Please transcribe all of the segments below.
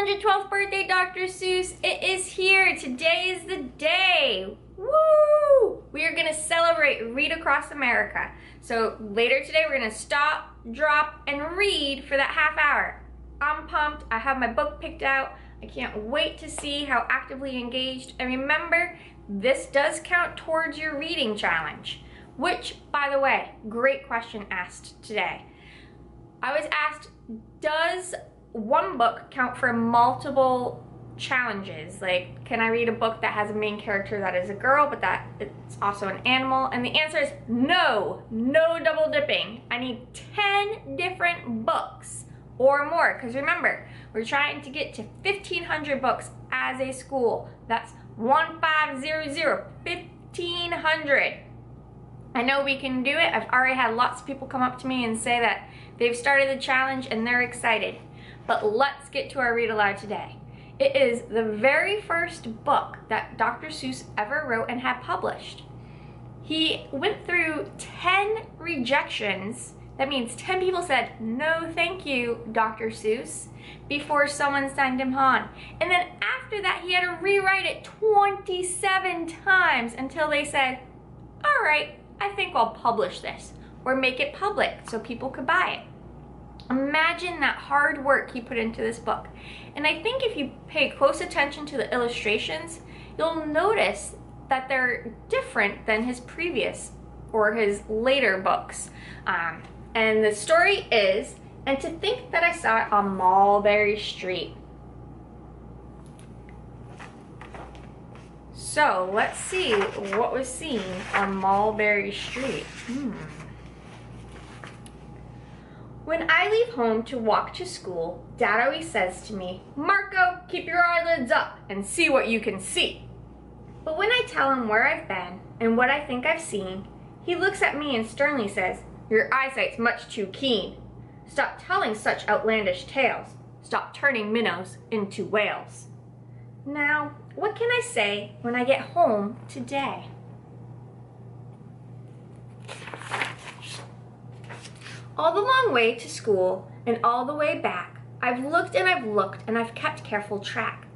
112th birthday, Dr. Seuss. It is here. Today is the day. Woo! We are going to celebrate Read Across America. So later today, we're going to stop, drop, and read for that half hour. I'm pumped. I have my book picked out. I can't wait to see how actively engaged. And remember, this does count towards your reading challenge, which, by the way, great question asked today. I was asked, does one book count for multiple challenges? Like, can I read a book that has a main character that is a girl, but that it's also an animal? And the answer is no, no double dipping. I need 10 different books or more, because remember, we're trying to get to 1,500 books as a school. That's 1500, 1,500. I know we can do it. I've already had lots of people come up to me and say that they've started the challenge and they're excited. But let's get to our read aloud today. It is the very first book that Dr. Seuss ever wrote and had published. He went through 10 rejections. That means 10 people said, no thank you, Dr. Seuss, before someone signed him on. And then after that, he had to rewrite it 27 times until they said, all right, I think I'll publish this or make it public so people could buy it. Imagine that hard work he put into this book. And I think if you pay close attention to the illustrations, you'll notice that they're different than his previous or his later books. And the story is, and to think that I saw it on Mulberry Street. So let's see what was seen on Mulberry Street. When I leave home to walk to school, Dad always says to me, Marco, keep your eyelids up and see what you can see. But when I tell him where I've been and what I think I've seen, he looks at me and sternly says, your eyesight's much too keen. Stop telling such outlandish tales. Stop turning minnows into whales. Now, what can I say when I get home today? All the long way to school and all the way back, I've looked and I've looked and I've kept careful track.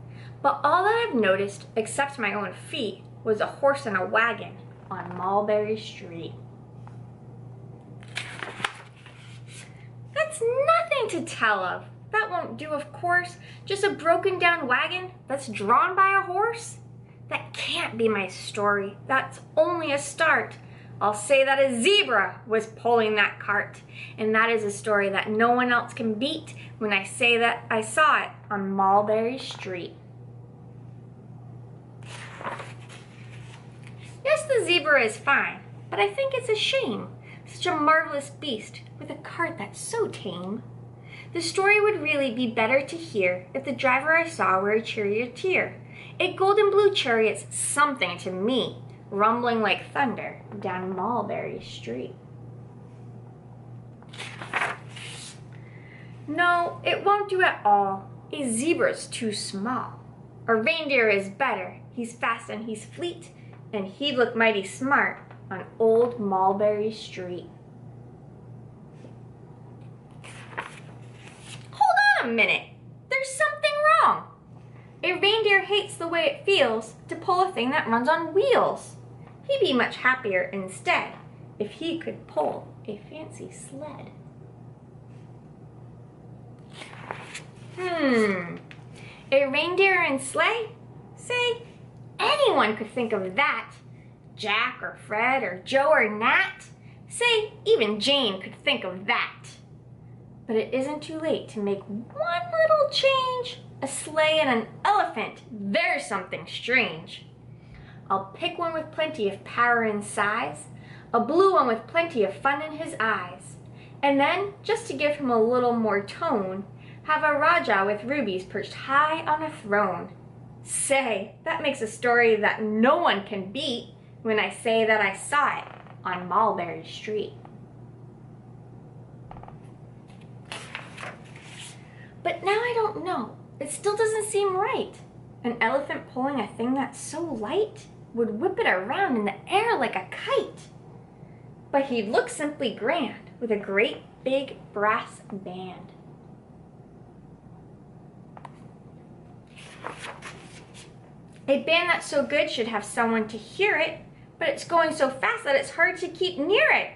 But all that I've noticed, except my own feet, was a horse and a wagon on Mulberry Street. That's nothing to tell of. That won't do, of course. Just a broken down wagon that's drawn by a horse? That can't be my story. That's only a start. I'll say that a zebra was pulling that cart. And that is a story that no one else can beat when I say that I saw it on Mulberry Street. Yes, the zebra is fine, but I think it's a shame. Such a marvelous beast with a cart that's so tame. The story would really be better to hear if the driver I saw were a charioteer. A golden blue chariot's something to me, rumbling like thunder down Mulberry Street. No, it won't do at all. A zebra's too small. A reindeer is better. He's fast and he's fleet, and he'd look mighty smart on old Mulberry Street. A minute, there's something wrong. A reindeer hates the way it feels to pull a thing that runs on wheels. He'd be much happier instead if he could pull a fancy sled. A reindeer and sleigh? Say, anyone could think of that. Jack or Fred or Joe or Nat. Say, even Jane could think of that. But it isn't too late to make one little change. A sleigh and an elephant, there's something strange. I'll pick one with plenty of power and size, a blue one with plenty of fun in his eyes, and then, just to give him a little more tone, have a Raja with rubies perched high on a throne. Say, that makes a story that no one can beat when I say that I saw it on Mulberry Street. But now I don't know. It still doesn't seem right. An elephant pulling a thing that's so light would whip it around in the air like a kite. But he'd look simply grand with a great big brass band. A band that's so good should have someone to hear it, but it's going so fast that it's hard to keep near it.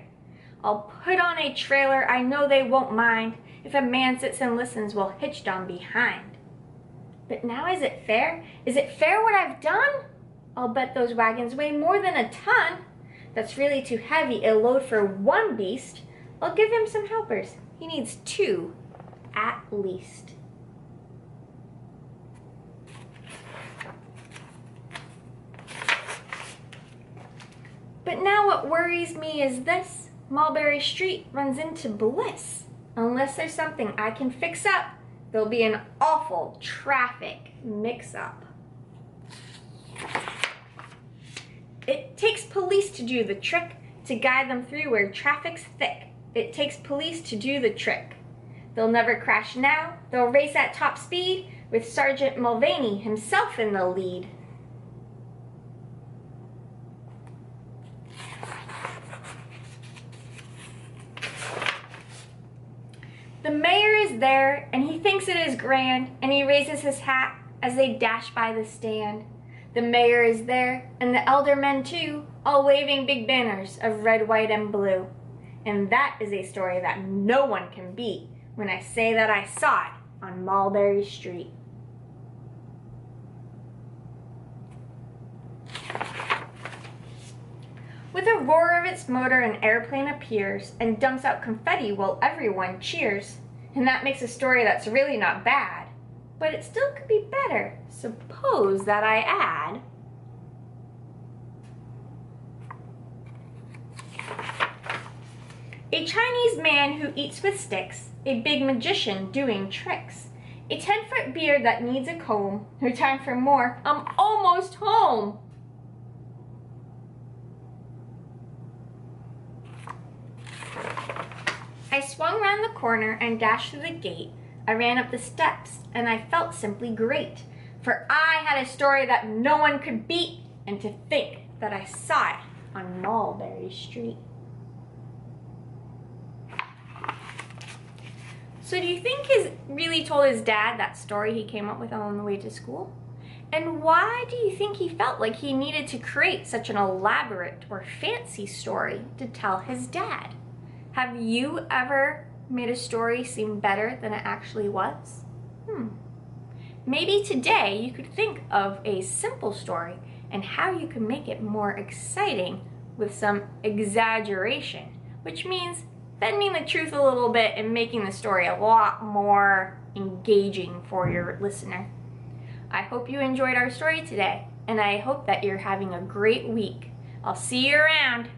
I'll put on a trailer, I know they won't mind, if a man sits and listens while hitched on behind. But now is it fair? Is it fair what I've done? I'll bet those wagons weigh more than a ton. That's really too heavy a load for one beast. I'll give him some helpers. He needs 2, at least. But now what worries me is this. Mulberry Street runs into bliss. Unless there's something I can fix up, there'll be an awful traffic mix-up. It takes police to do the trick, to guide them through where traffic's thick. It takes police to do the trick. They'll never crash now, they'll race at top speed, with Sergeant Mulvaney himself in the lead. The mayor is there, and he thinks it is grand, and he raises his hat as they dash by the stand. The mayor is there, and the aldermen too, all waving big banners of red, white, and blue. And that is a story that no one can beat when I say that I saw it on Mulberry Street. With a roar of its motor, an airplane appears and dumps out confetti while everyone cheers. And that makes a story that's really not bad. But it still could be better, suppose that I add. A Chinese man who eats with sticks, a big magician doing tricks, a 10-foot beard that needs a comb, no time for more, I'm almost home. I swung round the corner and dashed through the gate. I ran up the steps and I felt simply great, for I had a story that no one could beat, and to think that I saw it on Mulberry Street. So do you think he really told his dad that story he came up with on the way to school? And why do you think he felt like he needed to create such an elaborate or fancy story to tell his dad? Have you ever made a story seem better than it actually was? Maybe today you could think of a simple story and how you can make it more exciting with some exaggeration, which means bending the truth a little bit and making the story a lot more engaging for your listener. I hope you enjoyed our story today, and I hope that you're having a great week. I'll see you around.